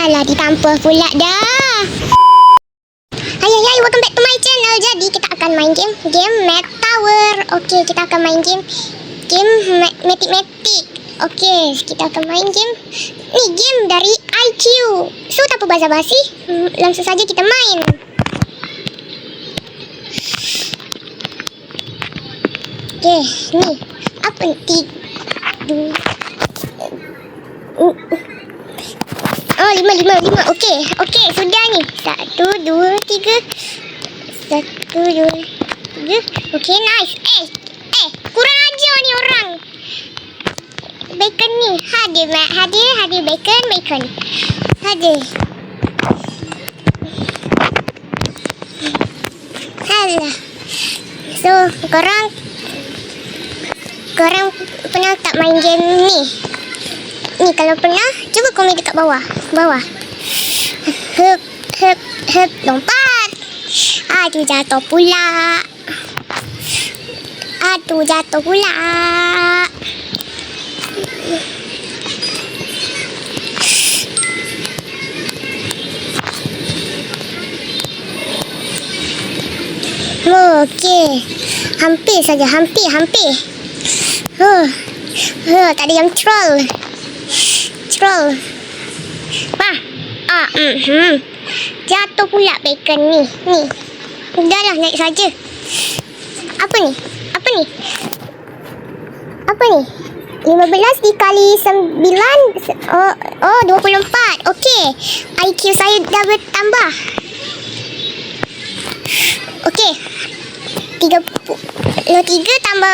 Alah, ditampar pula dah. Hai, welcome back to my channel. Jadi, kita akan main game Math Tower. Okay, kita akan main game Mathematik. Okay, kita akan main game. Ni game dari IQ. So, tanpa basa-basi, langsung saja kita main. Okay, ni. Apa ni? Oh, lima. Okey, sudah ni. 1, 2, 3. 1, 2, 3. Okey, nice. Kurang ajar ni orang. Bacon ni. Hadir bacon. Hadir. Halah. So, korang pernah tak main game ni? Ni kalau pernah, cuba komen dekat bawah. Hep, lompat. Aduh, jatuh pula. Okey. Hampir saja. Tak ada yang troll. Jatuh pula bacon ni. Udahlah, naik saja. Apa ni? 15 dikali 9. Oh, 24. Okey. IQ saya dah bertambah. Okey. 3 tambah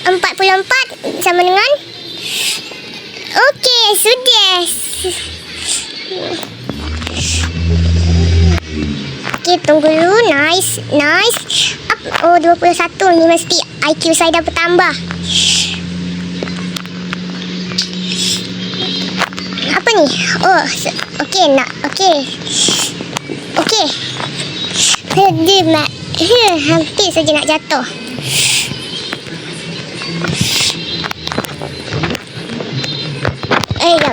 44 sama dengan. Okey, sudah. Okey, tunggu dulu. Nice. Oh, 21 ni mesti IQ saya dah bertambah. Apa ni? Oh, okey. Hampir saja nak jatuh.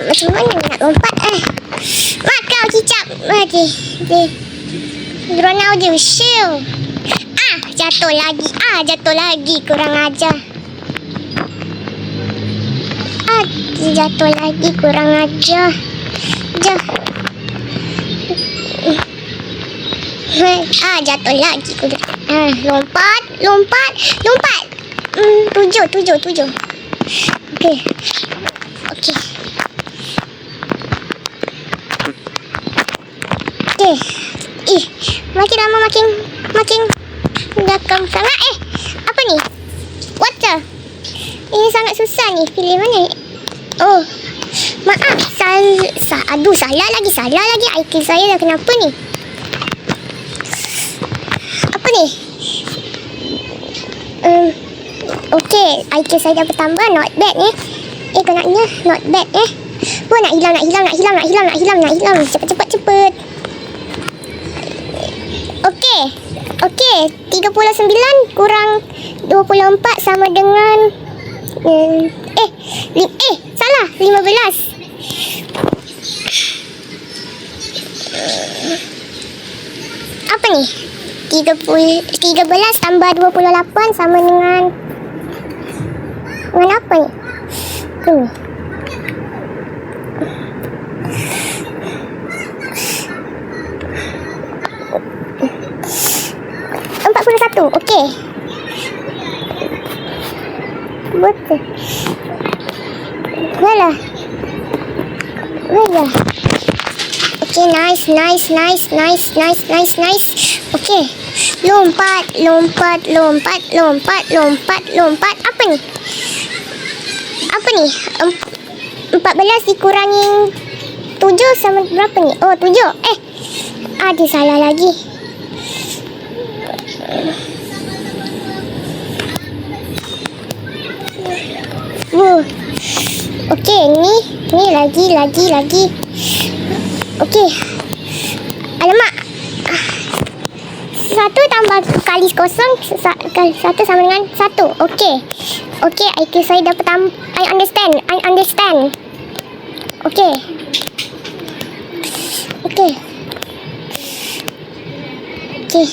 Macam mana nak lompat? Makau kicap. Ronaldo shield. Jatuh lagi. Kurang ajar. Jatuh lagi. Lompat. 7. Okey. Makin lama makin belakang sangat. Apa ni? Water. Ini sangat susah ni. Pilih mana? Oh, maaf. Salah lagi. IQ saya dah kenapa ni? Apa ni? Okey, IQ saya dah bertambah. Not bad ni. Konaknya not bad Oh, nak hilang. Cepat. Okey. 39 kurang 24 sama dengan salah, 15. Apa ni? 13 tambah 28 sama dengan apa ni? 41. Okey. Betul. Walah. Okey, nice. Okey. Lompat. Apa ni? 14 dikurangi 7 sama berapa ni? Oh, 7. Ada salah lagi. Okey, ni lagi. Okey. Alamak. 1 tambah kali 0 1 sama dengan 1. Okey, IQ saya dah bertambah. I understand. Okey. Okay. Okay.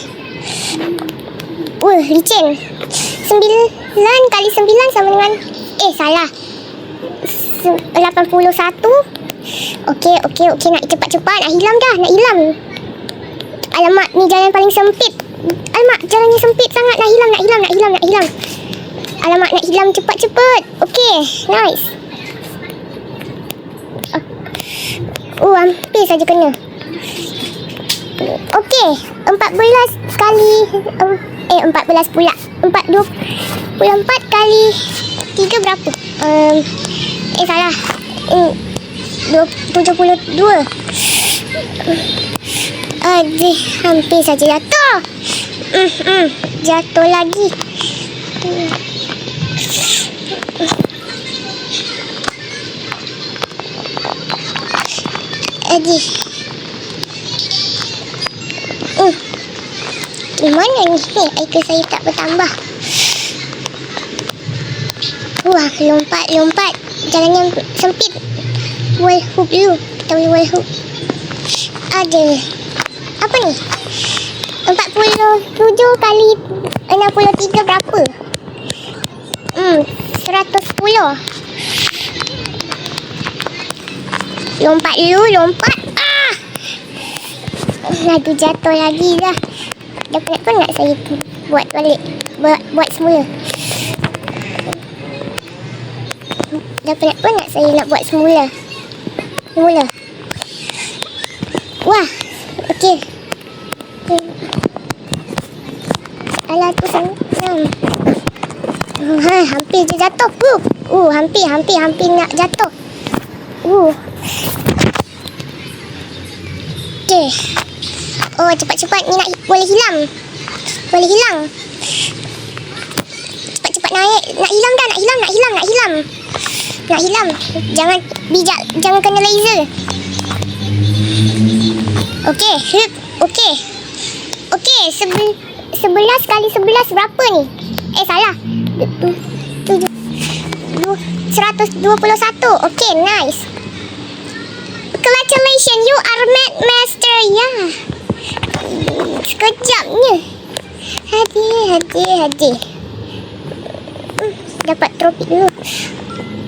Licin. 9 kali 9 sama dengan... salah. 81. Okey. Nak cepat-cepat. Nak hilang dah. Nak hilang. Alamak, ni jalan paling sempit. Alamak, jalannya sempit sangat. Nak hilang. Alamak, nak hilang cepat-cepat. Okey, nice. Hampir saja kena. Okey, 14 kali 14 pula. 24 kali 3 berapa? Salah. 72. Hampir saja jatuh. Jatuh lagi. Gimana ni? Air saya tak bertambah. Lompat. Jalannya sempit. Wall hoop dulu. Kita boleh wall hoop. Ada. Apa ni? 47 kali 63 berapa? 110. Lompat dulu. Aduh, jatuh lagi dah. Dah penat pun nak saya buat balik. Buat semula. Dah penat pun nak saya nak buat semula. Wah, okey. Alah, tu senang. Hampir je jatuh. Hampir nak jatuh. Okey. Cepat-cepat ni boleh hilang. Cepat-cepat naik. Nak hilang dah. Nak hilang. Jangan bijak. Jangan kena laser. Okey. Okey. 11 kali 11 berapa ni? Salah. 121. Okey, nice. Congratulations, you are master. Ya. Sekejapnya. Hadiah. Dapat tropik dulu.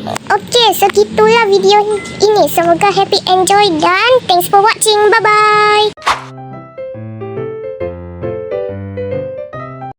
Okey, segitulah video ini. Semoga happy enjoy dan thanks for watching. Bye-bye.